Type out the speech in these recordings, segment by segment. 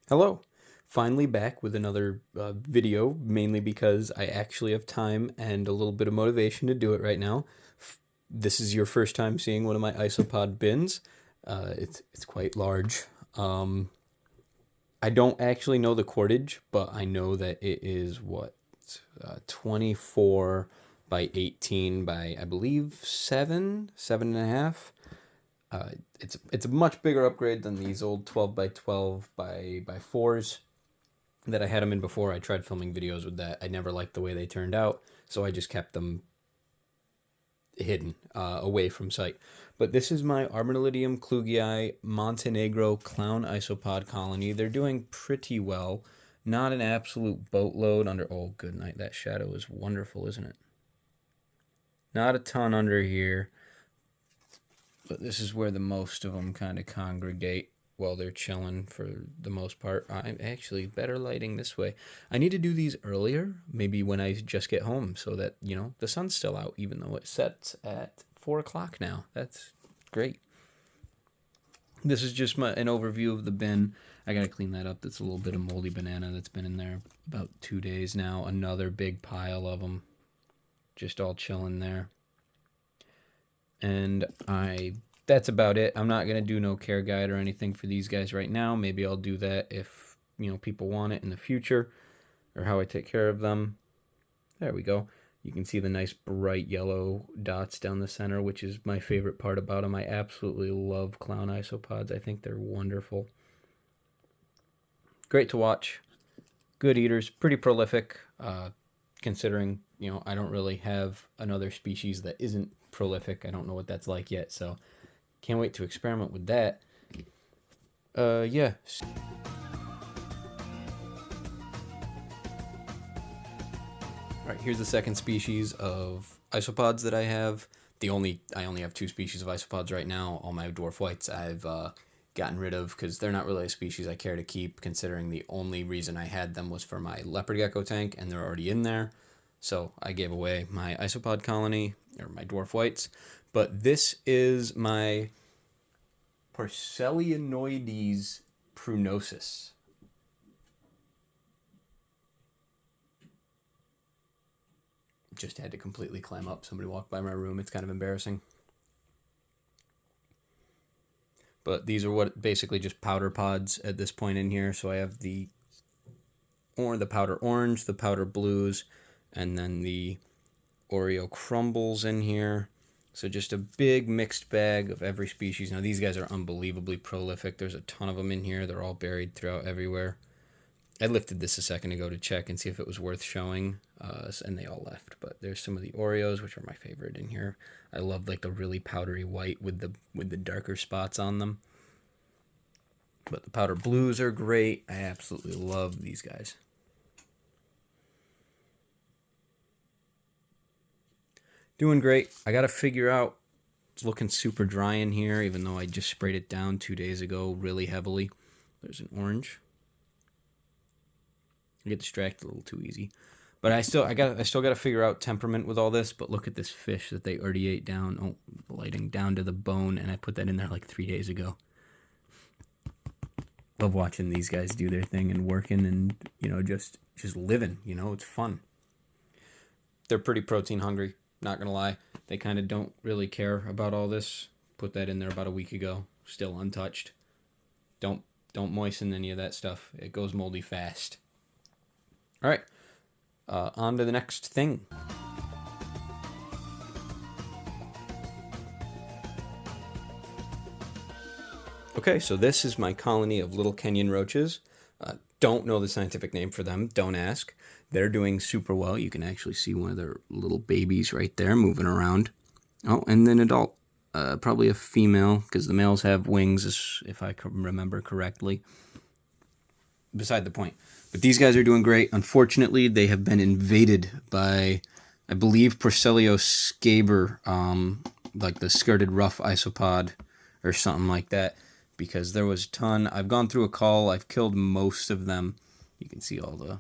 Hello, finally back with another video, mainly because I actually have time and a little bit of motivation to do it right now. This is your first time seeing one of my isopod bins. It's quite large. I don't actually know the cordage, but I know that it is 24 by 18 by I believe 7.5. It's a much bigger upgrade than these old 12 by 12 by 4s that I had them in before. I tried filming videos with that. I never liked the way they turned out, so I just kept them hidden, away from sight. But this is my Armadillidium klugii Montenegro clown isopod colony. They're doing pretty well. Not an absolute boatload under... Oh, good night. That shadow is wonderful, isn't it? Not a ton under here. But this is where the most of them kind of congregate while they're chilling for the most part. I'm actually better lighting this way. I need to do these earlier, maybe when I just get home, so that, the sun's still out, even though it sets at 4 o'clock now. That's great. This is just an overview of the bin. I gotta clean that up. That's a little bit of moldy banana that's been in there about 2 days now. Another big pile of them, just all chilling there. And that's about it. I'm not going to do no care guide or anything for these guys right now. Maybe I'll do that if, people want it in the future, or how I take care of them. There we go. You can see the nice bright yellow dots down the center, which is my favorite part about them. I absolutely love clown isopods. I think they're wonderful. Great to watch. Good eaters. Pretty prolific, considering, I don't really have another species that isn't prolific. I don't know what that's like yet, so can't wait to experiment with that. Yeah. All right, here's the second species of isopods that I have. I only have 2 species of isopods right now. All my dwarf whites I've gotten rid of because they're not really a species I care to keep, considering the only reason I had them was for my leopard gecko tank, and they're already in there. So I gave away my isopod colony, or my dwarf whites. But this is my Porcellionoides prunosus. Just had to completely climb up. Somebody walked by my room. It's kind of embarrassing. But these are basically just powder pods at this point in here. So I have the powder orange, the powder blues, and then the Oreo crumbles in here. So just a big mixed bag of every species. Now these guys are unbelievably prolific. There's a ton of them in here. They're all buried throughout everywhere. I lifted this a second ago to check and see if it was worth showing, and they all left. But there's some of the Oreos, which are my favorite in here. I love like the really powdery white with the darker spots on them. But the powder blues are great. I absolutely love these guys. Doing great. I got to figure out, it's looking super dry in here, even though I just sprayed it down 2 days ago really heavily. There's an orange. I get distracted a little too easy. But I still got to figure out temperament with all this. But look at this fish that they already ate down. Oh, lighting down to the bone, and I put that in there like 3 days ago. Love watching these guys do their thing and working and, just living, it's fun. They're pretty protein hungry, not gonna lie. They kind of don't really care about all this. Put that in there about a week ago, still untouched. Don't moisten any of that stuff. It goes moldy fast. All right, on to the next thing. Okay, so this is my colony of little Kenyan roaches. Don't know the scientific name for them. Don't ask. They're doing super well. You can actually see one of their little babies right there moving around. Oh, and then adult. Probably a female, because the males have wings, if I can remember correctly. Beside the point. But these guys are doing great. Unfortunately, they have been invaded by, I believe, Porcellio scaber, like the skirted rough isopod or something like that, because there was a ton. I've gone through a cull. I've killed most of them. You can see all the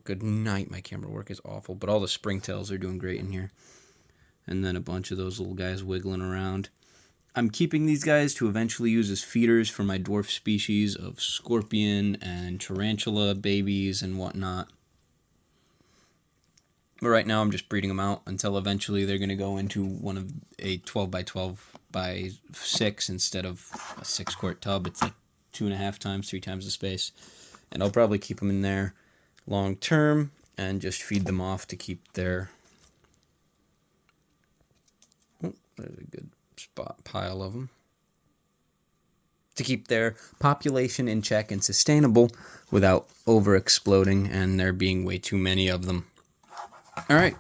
good night. My camera work is awful, but all the springtails are doing great in here. And then a bunch of those little guys wiggling around. I'm keeping these guys to eventually use as feeders for my dwarf species of scorpion and tarantula babies and whatnot. But right now I'm just breeding them out until eventually they're going to go into one of a 12 by 12 by 6 instead of a 6-quart tub. It's like 2.5 times, 3 times the space. And I'll probably keep them in there long term and just feed them off to keep their... Oh, there's a good spot pile of them. To keep their population in check and sustainable without over exploding and there being way too many of them. Alright,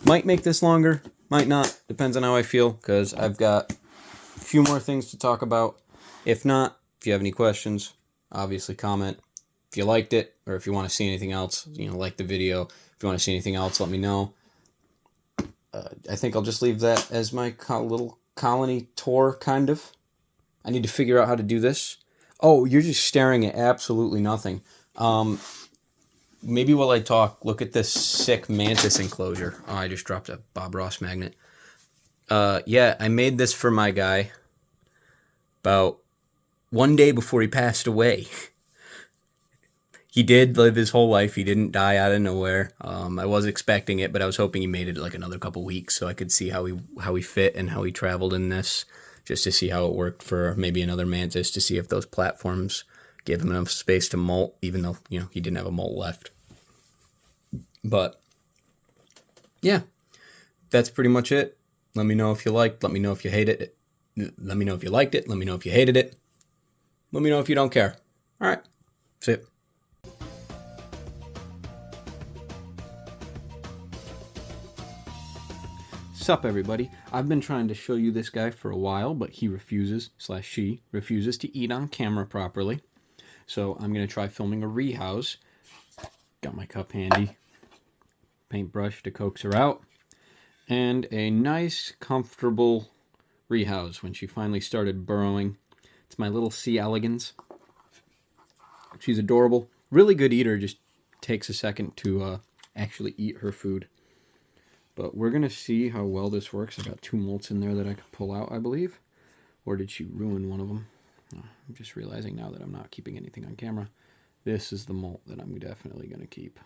might make this longer, might not, depends on how I feel, because I've got a few more things to talk about. If not, if you have any questions, obviously comment. If you liked it, or if you want to see anything else, like the video. If you want to see anything else, let me know. I think I'll just leave that as my little colony tour, kind of. I need to figure out how to do this. Oh, you're just staring at absolutely nothing. Maybe while I talk, look at this sick mantis enclosure. Oh, I just dropped a Bob Ross magnet. Yeah, I made this for my guy about one day before he passed away. He did live his whole life. He didn't die out of nowhere. I was expecting it, but I was hoping he made it like another couple weeks so I could see how he fit and how he traveled in this, just to see how it worked for maybe another mantis, to see if those platforms gave him enough space to molt, even though, he didn't have a molt left. But, yeah, that's pretty much it. Let me know if you liked, let me know if you hated it. Let me know if you liked it, let me know if you hated it. Let me know if you don't care. All right, that's it. Sup, everybody. I've been trying to show you this guy for a while, but he she refuses to eat on camera properly. So I'm going to try filming a rehouse. Got my cup handy. Paintbrush to coax her out. And a nice, comfortable rehouse when she finally started burrowing. It's my little C. elegans. She's adorable. Really good eater. Just takes a second to actually eat her food. But we're going to see how well this works. I got 2 molts in there that I could pull out, I believe. Or did she ruin one of them? Oh, I'm just realizing now that I'm not keeping anything on camera. This is the molt that I'm definitely going to keep.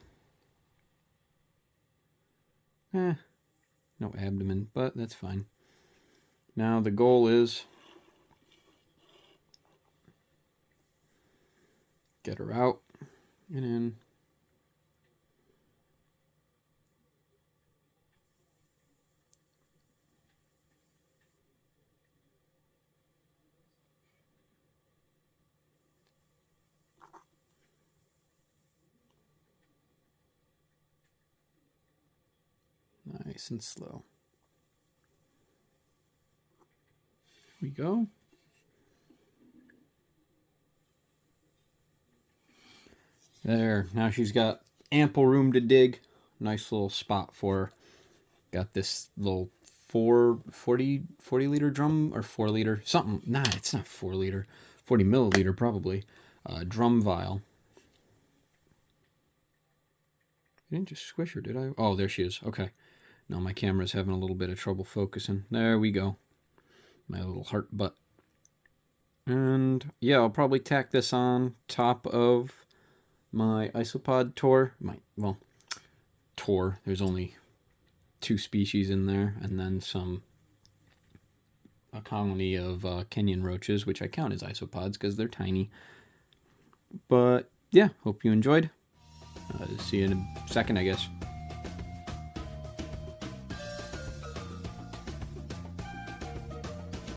No abdomen, but that's fine. Now the goal is get her out and in. Nice and slow. Here we go. There. Now she's got ample room to dig. Nice little spot for her. Got this little 40 liter drum, or 4 liter, something. Nah, it's not 4 liter. 40 milliliter probably. Drum vial. I didn't just squish her, did I? Oh, there she is. Okay. Now my camera's having a little bit of trouble focusing. There we go. My little heart butt. And yeah, I'll probably tack this on top of my Isopod tor. Tor. There's only 2 species in there, and then a colony of Kenyan roaches, which I count as isopods because they're tiny. But yeah, hope you enjoyed. See you in a second, I guess.